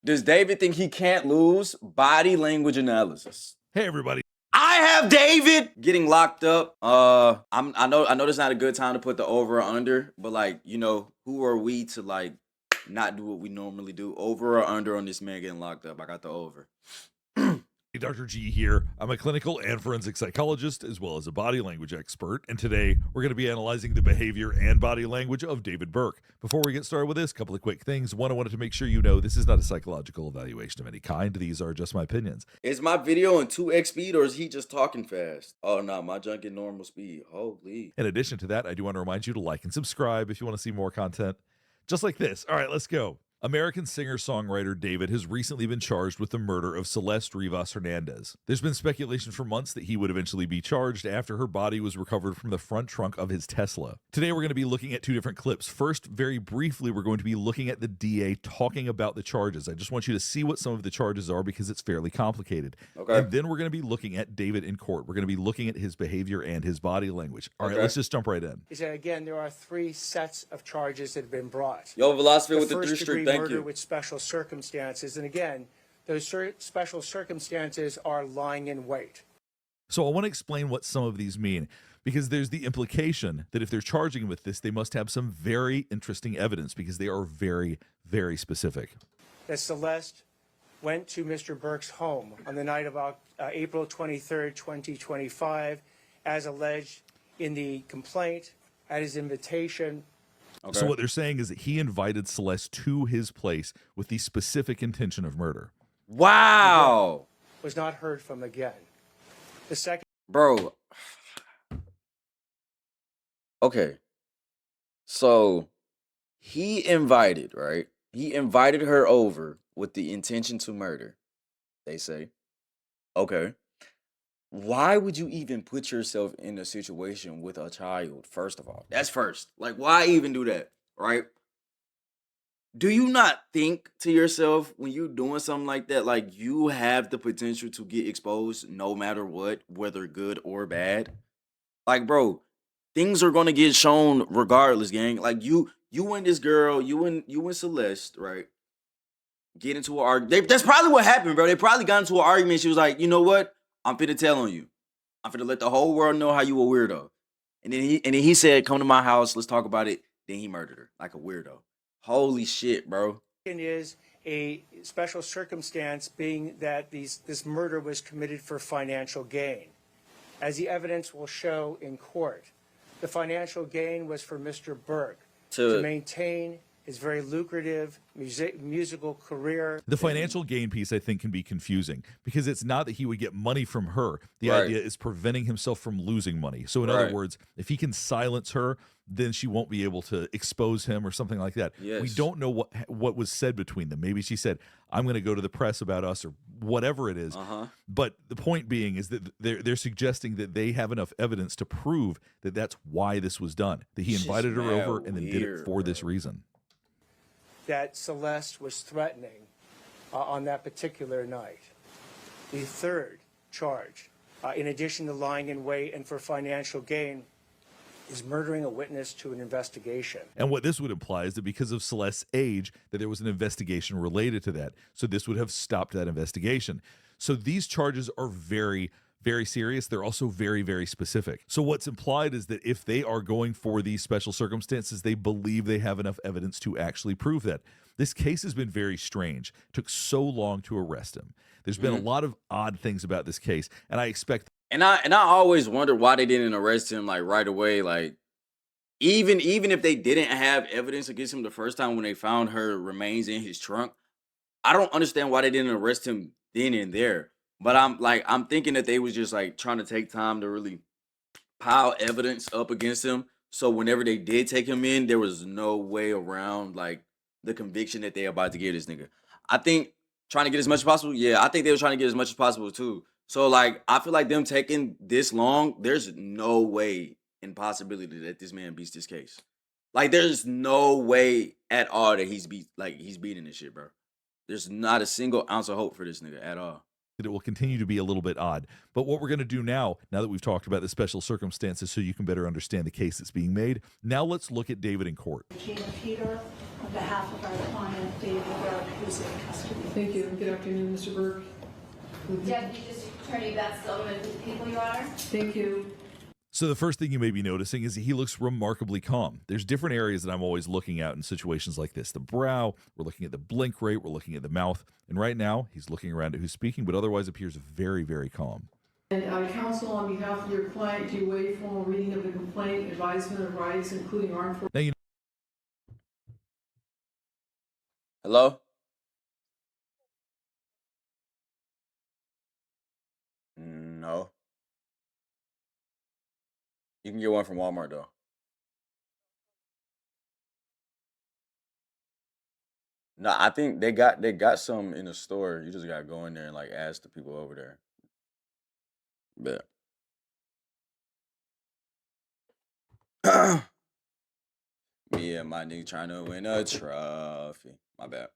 Does David think he can't lose? Body language analysis. Hey everybody. I have David getting locked up. I know this is not a good time to put the over or under, but like, you know, who are we to like not do what we normally do? Over or under on this man getting locked up? I got the over. Dr. G here. I'm a clinical and forensic psychologist as well as a body language expert, and today we're going to be analyzing the behavior and body language of David Burke. Before we get started with this, a couple of quick things. One, I wanted to make sure you know this is not a psychological evaluation of any kind. These are just my opinions. Is my video in 2x speed or is he just talking fast? Oh no, my junk in normal speed. Holy. In addition to that, I do want to remind you to like and subscribe if you want to see more content just like this. All right, let's go. American singer-songwriter David has recently been charged with the murder of Celeste Rivas Hernandez. There's been speculation for months that he would eventually be charged after her body was recovered from the front trunk of his Tesla. Today we're going to be looking at two different clips. First, very briefly, we're going to be looking at the DA talking about the charges. I just want you to see what some of the charges are because it's fairly complicated. Okay. And then we're going to be looking at David in court. We're going to be looking at his behavior and his body language. All right, let's just jump right in. Is that, again, there are three sets of charges that have been brought. Yo, Velocity with the first 3 degree Thank murder you. with special circumstances, and again, those special circumstances are lying in wait. So I want to explain what some of these mean, because there's the implication that if they're charging with this, they must have some very interesting evidence because they are very, very specific. That Celeste went to Mr. Burke's home on the night of April 23rd, 2025, as alleged in the complaint, at his invitation. Okay. So what they're saying is that he invited Celeste to his place with the specific intention of murder. Wow. Was not heard from again. The second. Bro. Okay. So he invited, right? He invited her over with the intention to murder, they say. Okay. Why would you even put yourself in a situation with a child, first of all? That's first. Like, why even do that, right? Do you not think to yourself when you're doing something like that, like you have the potential to get exposed no matter what, whether good or bad? Like, bro, things are gonna get shown regardless, gang. Like you and this girl, you and Celeste, right? Get into an argument. That's probably what happened, bro. They probably got into an argument. She was like, you know what? I'm finna tell on you. I'm finna let the whole world know how you a weirdo. And then he said, come to my house, let's talk about it. Then he murdered her like a weirdo. Holy shit, bro. Is a special circumstance being that this murder was committed for financial gain. As the evidence will show in court, the financial gain was for Mr. Burke to maintain his very lucrative musical career. The financial gain piece, I think, can be confusing because it's not that he would get money from her. The idea is preventing himself from losing money. So in other words, if he can silence her, then she won't be able to expose him or something like that. Yes. We don't know what was said between them. Maybe she said, I'm going to go to the press about us or whatever it is. But the point being is that they're suggesting that they have enough evidence to prove that that's why this was done, that he invited her over and then did it for this reason. That Celeste was threatening on that particular night. The third charge, in addition to lying in wait and for financial gain, is murdering a witness to an investigation. And what this would imply is that because of Celeste's age, that there was an investigation related to that. So this would have stopped that investigation. So these charges are very, very serious. They're also very, very specific. So what's implied is that if they are going for these special circumstances, they believe they have enough evidence to actually prove that. This case has been very strange. It took so long to arrest him. There's been a lot of odd things about this case, and I expect. And I always wondered why they didn't arrest him like right away. Like even if they didn't have evidence against him the first time when they found her remains in his trunk, I don't understand why they didn't arrest him then and there. But I'm thinking that they was just like trying to take time to really pile evidence up against him. So whenever they did take him in, there was no way around like the conviction that they about to give this nigga. I think trying to get as much as possible. Yeah, I think they were trying to get as much as possible too. So like I feel like them taking this long, there's no way in possibility that this man beats this case. Like there's no way at all that he's beating this shit, bro. There's not a single ounce of hope for this nigga at all. it will continue to be a little bit odd. But what we're going to do now that we've talked about the special circumstances so you can better understand the case that's being made, now let's look at David in court. Gina Peter, on behalf of our client, David Burke, who's in custody. Thank you. Good afternoon, Mr. Burke. Deputy District Attorney Beth Silverman with the people, Your Honor. Thank you. So the first thing you may be noticing is that he looks remarkably calm. There's different areas that I'm always looking at in situations like this. The brow, we're looking at the blink rate, we're looking at the mouth. And right now, he's looking around at who's speaking, but otherwise appears very, very calm. And counsel, on behalf of your client, do you waive formal reading of the complaint, advisement of rights, including armed forces? Now, you Hello? No. You can get one from Walmart though. No, I think they got some in the store. You just gotta go in there and like ask the people over there. Yeah. Me and my nigga trying to win a trophy. My bad.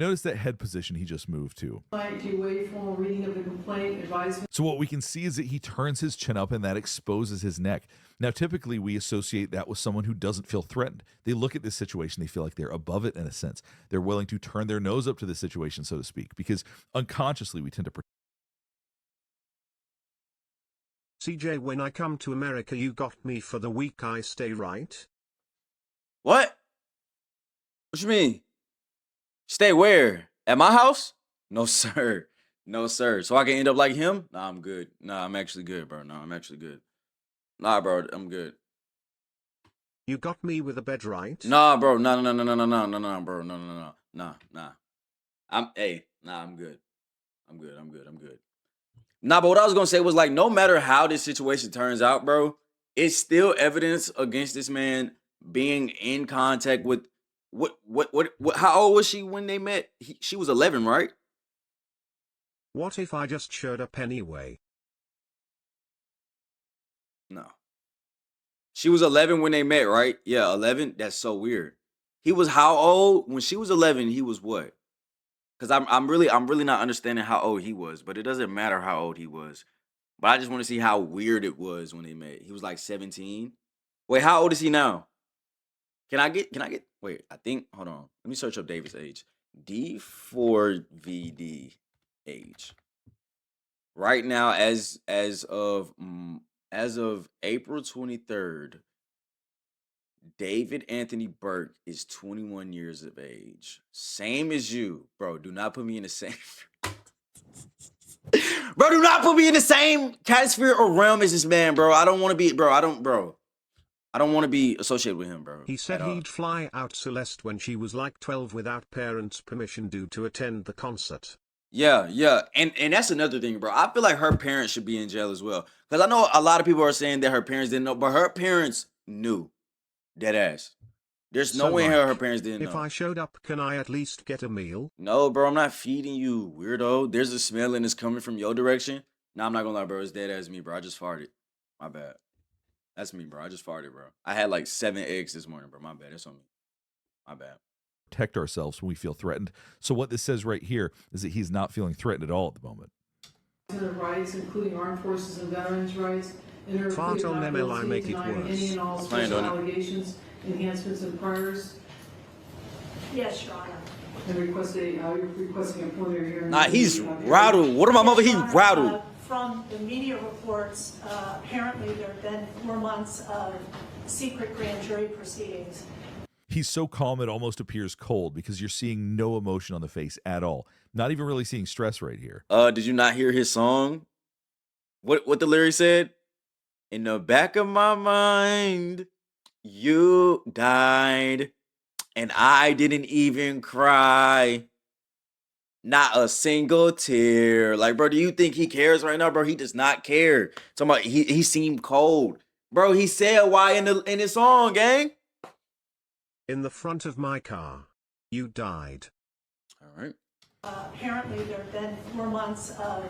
notice that head position he just moved to. Do you waive formal reading of the complaint, advisement? So what we can see is that he turns his chin up and that exposes his neck. Now, typically we associate that with someone who doesn't feel threatened. They look at this situation, they feel like they're above it in a sense. They're willing to turn their nose up to the situation, so to speak, because unconsciously we tend to CJ, when I come to America, you got me for the week I stay, right? What? What you mean? Stay where? At my house? No, sir. No, sir. So I can end up like him? Nah, I'm good. Nah, I'm actually good, bro. Nah, I'm actually good. Nah, bro, I'm good. You got me with a bed, right? Nah, bro. No, bro. No. Nah. I'm good. I'm good. Nah, but what I was gonna say was like, no matter how this situation turns out, bro, it's still evidence against this man being in contact with what how old was she when they met? She was 11, right? What if I just showed up anyway? No. She was 11 when they met, right? Yeah, 11. That's so weird. He was how old when she was 11? He was what? Because I'm really not understanding how old he was, but it doesn't matter how old he was. But I just want to see how weird it was when they met. He was like 17. Wait, how old is he now? Can I get wait, I think hold on. Let me search up David's age. D4vd age. Right now, as of April 23rd, David Anthony Burke is 21 years of age. Same as you, bro. Do not put me in the same. Bro, do not put me in the same catsphere or realm as this man, bro. I don't want to be, bro. I don't want to be associated with him, bro. He said he'd fly out Celeste when she was like 12 without parents' permission due to attend the concert. Yeah. And that's another thing, bro. I feel like her parents should be in jail as well. Because I know a lot of people are saying that her parents didn't know, but her parents knew. Dead ass. There's no way her parents didn't know. If I showed up, can I at least get a meal? No, bro, I'm not feeding you, weirdo. There's a smell and it's coming from your direction. Nah, I'm not gonna lie, bro. It's dead ass me, bro. I just farted. My bad. That's me, bro. I just farted, bro. I had like 7 eggs this morning, bro. My bad. That's on me. My bad. protect ourselves when we feel threatened. So what this says right here is that he's not feeling threatened at all at the moment. Rights, including armed forces and veterans' rights. Fart on ML, I make it Any and all worse. special allegations, enhancements, and priors. Yes, Your Honor. And requesting a preliminary hearing. Nah, he's rattled. What am I over? He rattled. From the media reports, apparently there have been 4 months of secret grand jury proceedings. He's so calm it almost appears cold because you're seeing no emotion on the face at all. Not even really seeing stress right here. Did you not hear his song? What the lyric said? In the back of my mind, you died, and I didn't even cry. Not a single tear. Like, bro, do you think he cares right now, bro? He does not care. Talking about he seemed cold. Bro, he said why in his song, gang? In the front of my car. You died. All right. Apparently there have been 4 months of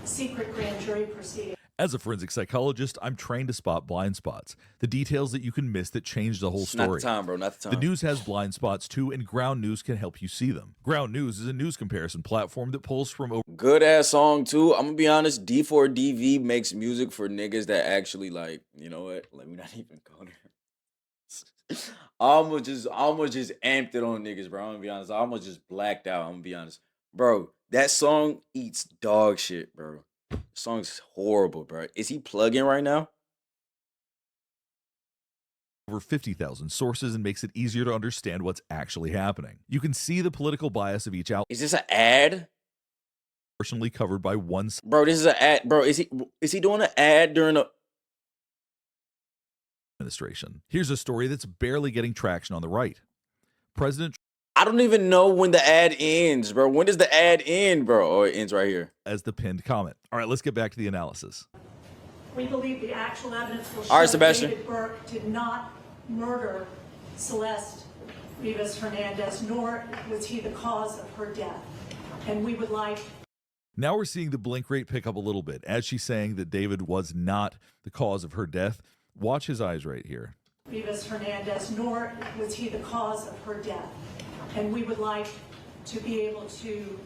secret grand jury proceedings. As a forensic psychologist, I'm trained to spot blind spots, the details that you can miss that change the whole It's not story. the time, bro. Not the The time. news has blind spots too, and Ground News can help you see them. Ground News is a news comparison platform that pulls from over Good ass song too. I'm gonna be honest. D4DV makes music for niggas that actually like. You know what? Let me not even go there. I almost just amped it on niggas, bro. I'm gonna be honest. I almost just blacked out. I'm gonna be honest, bro. That song eats dog shit, bro. The song's horrible, bro. Is he plugging right now? 50,000 sources and makes it easier to understand what's actually happening. You can see the political bias of each outlet, Is this an ad? personally covered by one Bro, this is an ad. Bro, is he doing an ad during a administration. Here's a story that's barely getting traction on the right. President I don't even know when the ad ends, bro. When does the ad end, bro? Oh, it ends right here. as the pinned comment. All right, let's get back to the analysis. We believe the actual evidence will show All right, Sebastian. David Burke did not murder Celeste Rivas Hernandez, nor was he the cause of her death. And we would like... Now we're seeing the blink rate pick up a little bit as she's saying that David was not the cause of her death. Watch his eyes right here. Rivas Hernandez, nor was he the cause of her death. And we would like to be able to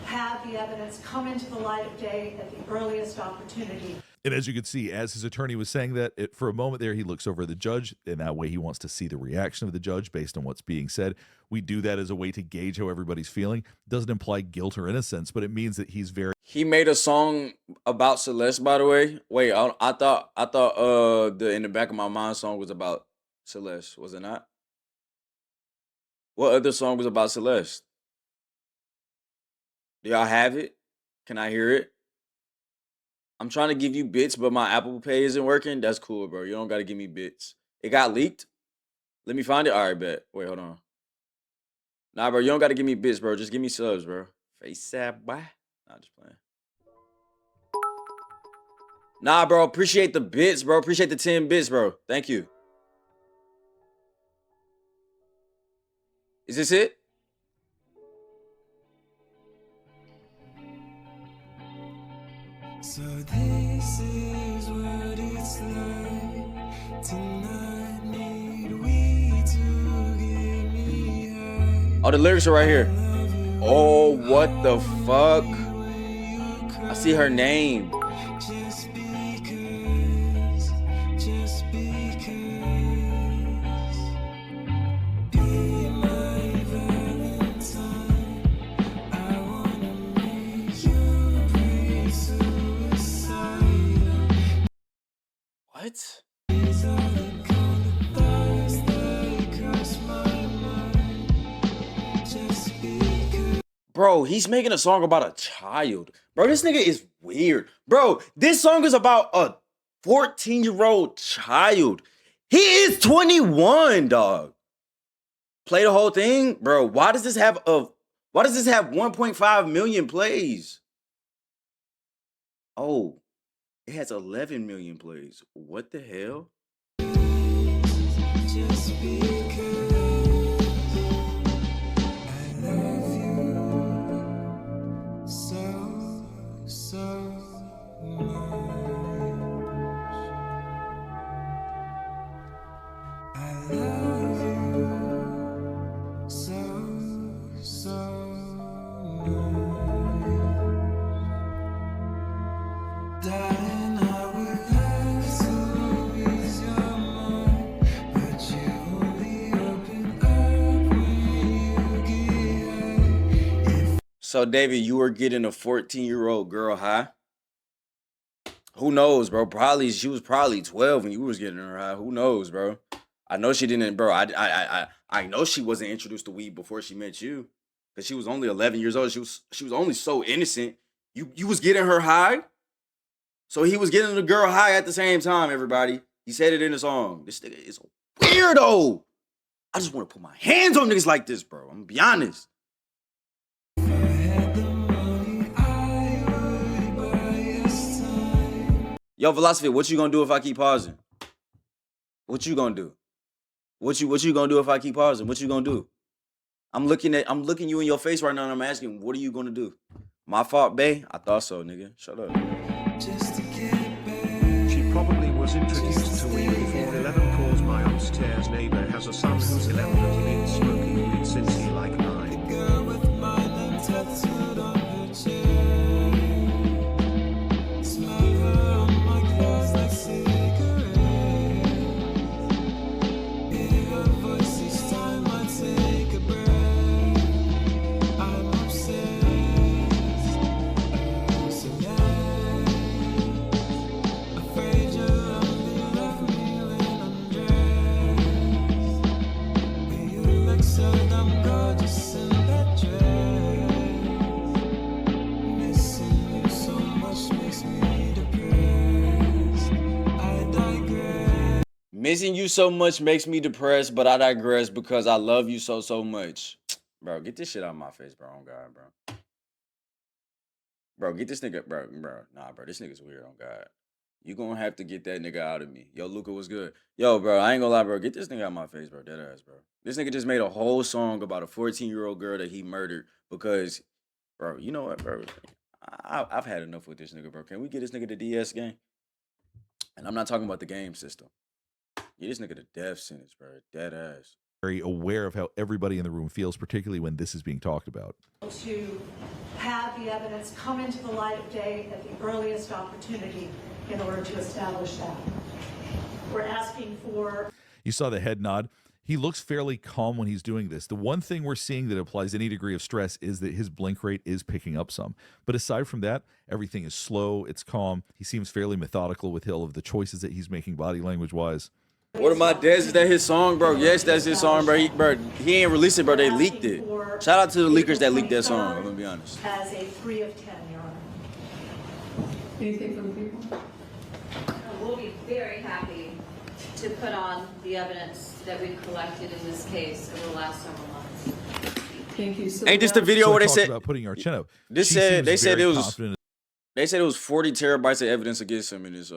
have the evidence come into the light of day at the earliest opportunity. And as you can see, as his attorney was saying that, for a moment there, he looks over at the judge, and that way he wants to see the reaction of the judge based on what's being said. We do that as a way to gauge how everybody's feeling. Doesn't imply guilt or innocence, but it means that he's very... He made a song about Celeste, by the way. Wait, I thought the In the Back of My Mind song was about Celeste, was it not? What other song was about Celeste? Do y'all have it? Can I hear it? I'm trying to give you bits, but my Apple Pay isn't working. That's cool, bro. You don't got to give me bits. It got leaked? Let me find it. All right, bet. Wait, hold on. Nah, bro, you don't got to give me bits, bro. Just give me subs, bro. Face that, boy. Nah, just playing. Nah, bro. Appreciate the bits, bro. Appreciate the 10 bits, bro. Thank you. Is this it? So this is what it's like tonight. Need we to get me high. Oh, the lyrics are right here. Oh, what the fuck? I see her name. Just because, just because. Be my Valentine. I wanna make you breathe suicidal. What? These are the kind of thoughts that cross my mind. Just because. Bro, he's making a song about a child. Bro, this nigga is weird. Bro, this song is about a 14-year-old child. He is 21, dog. Play the whole thing? Bro, why does this have 1.5 million plays? Oh, it has 11 million plays. What the hell? Just because I love you so, so much. I love you so, so much. Darling, I would have to ease your mind, but you only open up when you get high. So, David, you were getting a 14-year-old girl high? Who knows, bro? She was probably 12 when you was getting her high. Who knows, bro? I know she didn't, bro. I know she wasn't introduced to weed before she met you, because she was only 11 years old. She was only so innocent. You was getting her high, so he was getting the girl high at the same time. Everybody, he said it in the song. This nigga is a weirdo. I just want to put my hands on niggas like this, bro. I'm gonna be honest. If I had the money, I would buy us time. Yo, Philosophy, what you gonna do if I keep pausing? What you gonna do? What you gonna do if I keep pausing? What you gonna do? I'm looking you in your face right now, and I'm asking, what are you gonna do? My fault, bae. I thought so, nigga. Shut up. Just to get back was introduced to weed before 11 cause my upstairs neighbor has a son who's 11 and he been smoking weed since he like 9. Girl with my name tattooed on her chest. Smell her on my clothes like cigarettes. Hear her voice each time I take a breath. I'm obsessed. So yeah, afraid you'll only love me when I'm dressed. You look so damn gorgeous in that dress. Missing you so much makes me depressed. I digress. Missing you so much makes me depressed, but I digress because I love you so much. Bro, get this shit out of my face, bro. On God, bro. Bro, get this nigga, bro. Nah, bro, this nigga's weird. On God, you gonna have to get that nigga out of me. Yo, Luca was good. Yo, bro, I ain't gonna lie, bro. Get this nigga out of my face, bro. Dead ass, bro. This nigga just made a whole song about a 14-year-old girl that he murdered because, bro, you know what, bro? I've had enough with this nigga, bro. Can we get this nigga the DS game? And I'm not talking about the game system. Get this nigga the death sentence, bro. Dead ass. Very aware of how everybody in the room feels, particularly when this is being talked about. To have the evidence come into the light of day at the earliest opportunity in order to establish that. We're asking for You saw the head nod. He looks fairly calm when he's doing this. The one thing we're seeing that applies any degree of stress is that his blink rate is picking up some. But aside from that, everything is slow, it's calm. He seems fairly methodical with all of the choices that he's making body language-wise. What am I dead? Is that his song, bro? Yes, that's his song, bro. He ain't released it, bro. They leaked it. Shout out to the leakers that leaked that song. I'm gonna be honest. as a 3 of 10, Your Honor. Anything from the people? We'll be very happy to put on the evidence that we've collected in this case over the last several months. Thank you. So Ain't this the now- video So I where they talked said about putting our chin up. this She said seems they said very it was confident they said it was 40 terabytes of evidence against him in his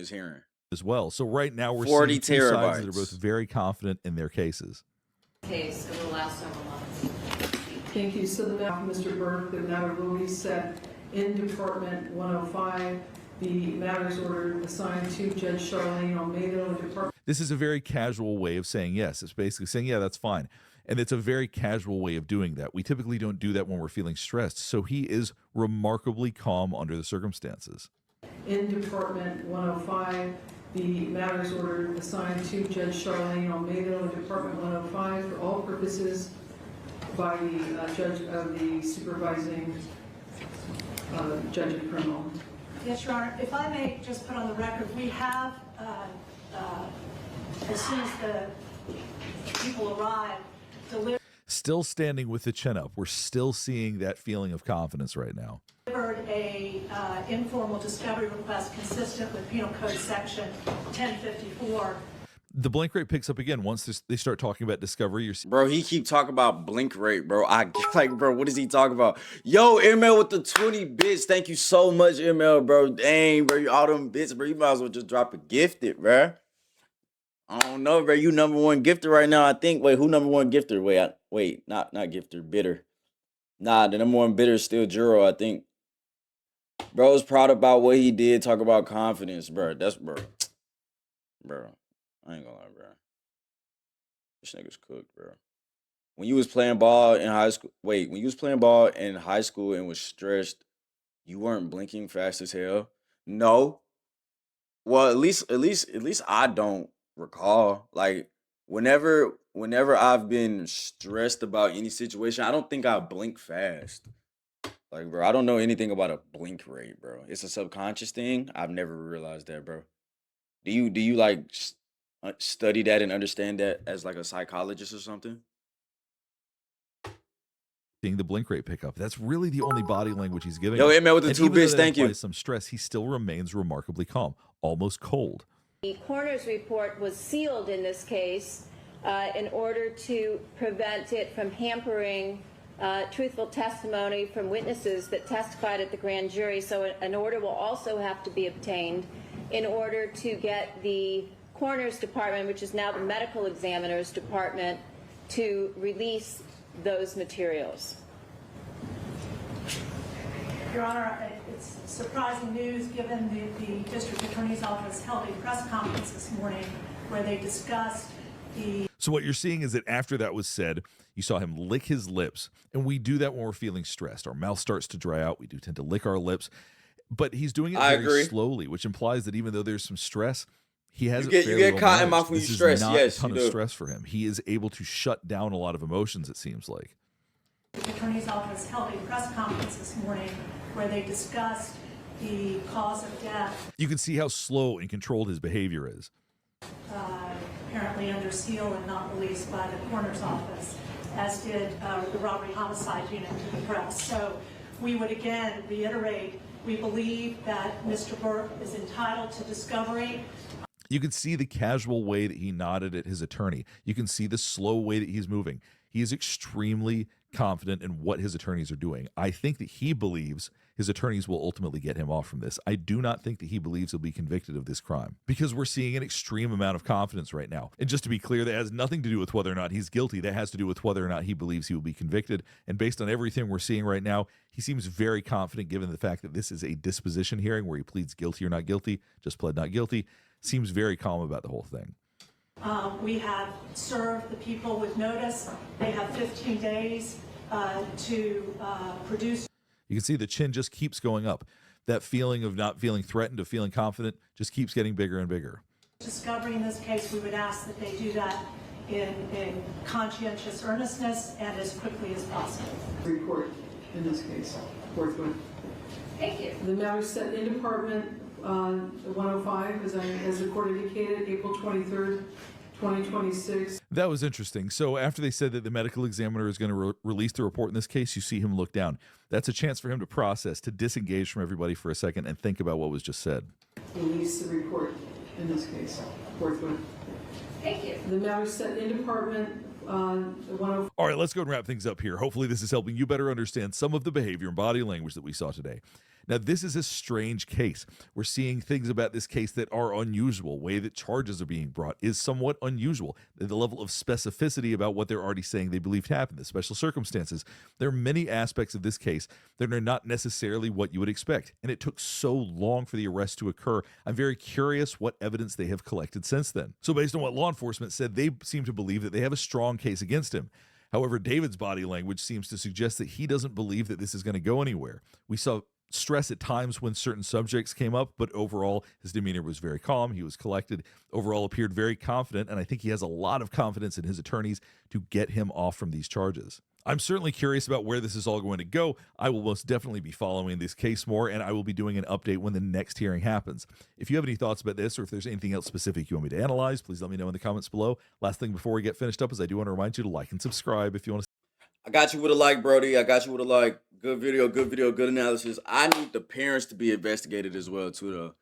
hearing. as well. So right now we're 40 seeing two sides that are terabytes. both very confident in their cases. Case over the last several months. Thank you. So the matter, Mr. Burke, the matter will be set in Department 105. The matter is ordered assigned to Judge Charlene Almeida on Department. This is a very casual way of saying yes. It's basically saying, yeah, that's fine. And it's a very casual way of doing that. We typically don't do that when we're feeling stressed. So he is remarkably calm under the circumstances. In Department 105, the matter is ordered assigned to Judge Charlene Almeida on Department 105 for all purposes by the judge of the supervising judge of criminal. Yes, Your Honor. If I may just put on the record, we have, as soon as the people arrive, delivered Still standing with the chin up. We're still seeing that feeling of confidence right now. a informal discovery request consistent with Penal Code Section 1054. The blink rate picks up again once they start talking about discovery. You're Bro, he keep talking about blink rate, bro. I like, bro, what is he talking about? Yo, ML with the 20 bits. Thank you so much, ML, bro. Dang, bro, all them bits, bro. You might as well just drop a gifted, bro. I don't know, bro. You number one gifter right now, I think. Wait, who number one gifter? Wait, not gifter, bidder. Nah, the number one bidder is still Juro, I think. Bro's proud about what he did. Talk about confidence, bro. That's bro. Bro, I ain't gonna lie, bro. This nigga's cooked, bro. When you was playing ball in high school, when you was playing ball in high school and was stressed, you weren't blinking fast as hell. No. Well, at least I don't recall. Like whenever I've been stressed about any situation, I don't think I blink fast. Like, bro, I don't know anything about a blink rate, bro. It's a subconscious thing. I've never realized that, bro. Do you like study that and understand that as like a psychologist or something? seeing the blink rate pick up. That's really the only body language he's giving. Yo, us. Emma with the And 2 even though bits, that thank you. implies some stress, he still remains remarkably calm, almost cold. The coroner's report was sealed in this case in order to prevent it from hampering truthful testimony from witnesses that testified at the grand jury. So an order will also have to be obtained in order to get the coroner's department, which is now the medical examiner's department, to release those materials. Your Honor, it's surprising news given the district attorney's office held a press conference this morning where they discussed the. So what you're seeing is that after that was said, you saw him lick his lips. And we do that when we're feeling stressed. Our mouth starts to dry out. We do tend to lick our lips. But he's doing it very slowly, which implies that even though there's some stress, he has you get caught in mouth when you stress. Yes, a ton of stress for him. He is able to shut down a lot of emotions, it seems like. The attorney's office held a press conference this morning where they discussed the cause of death. You can see how slow and controlled his behavior is. Apparently under seal and not released by the coroner's office, as did the robbery homicide unit to the press. So we would again reiterate, we believe that Mr. Burke is entitled to discovery. You can see the casual way that he nodded at his attorney. You can see the slow way that he's moving. He is extremely confident in what his attorneys are doing. I think that he believes his attorneys will ultimately get him off from this. I do not think that he believes he'll be convicted of this crime because we're seeing an extreme amount of confidence right now. And just to be clear, that has nothing to do with whether or not he's guilty. That has to do with whether or not he believes he will be convicted. And based on everything we're seeing right now, he seems very confident given the fact that this is a disposition hearing where he pleads guilty or not guilty, just pled not guilty. Seems very calm about the whole thing. We have served the people with notice. They have 15 days to produce. You can see the chin just keeps going up. That feeling of not feeling threatened, of feeling confident, just keeps getting bigger and bigger. Discovery in this case, we would ask that they do that in conscientious earnestness and as quickly as possible. Report in this case, forthwith. Thank you. The matter set in department 105, as the court indicated, April 23rd, 2026. That was interesting. So after they said that the medical examiner is going to release the report in this case, you see him look down. That's a chance for him to process, to disengage from everybody for a second and think about what was just said. Release the report in this case, forthwith. Thank you. The matter set in department 105. All right, let's go and wrap things up here. Hopefully this is helping you better understand some of the behavior and body language that we saw today. Now, this is a strange case. We're seeing things about this case that are unusual. Way that charges are being brought is somewhat unusual. The level of specificity about what they're already saying they believed happened, the special circumstances. There are many aspects of this case that are not necessarily what you would expect. And it took so long for the arrest to occur. I'm very curious what evidence they have collected since then. So based on what law enforcement said, they seem to believe that they have a strong case against him. However, David's body language seems to suggest that he doesn't believe that this is going to go anywhere. We saw stress at times when certain subjects came up, but overall his demeanor was very calm. He was collected, overall appeared very confident, and I think he has a lot of confidence in his attorneys to get him off from these charges. I'm certainly curious about where this is all going to go. I will most definitely be following this case more, and I will be doing an update when the next hearing happens. If you have any thoughts about this, or if there's anything else specific you want me to analyze, please let me know in the comments below. Last thing before we get finished up is I do want to remind you to like and subscribe if you want to. I got you with a like, Brody. I got you with a like. Good video, good analysis. I need the parents to be investigated as well, too, though.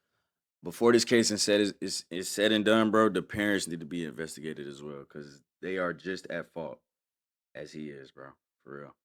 Before this case is said and done, bro, the parents need to be investigated as well because they are just at fault as he is, bro. For real.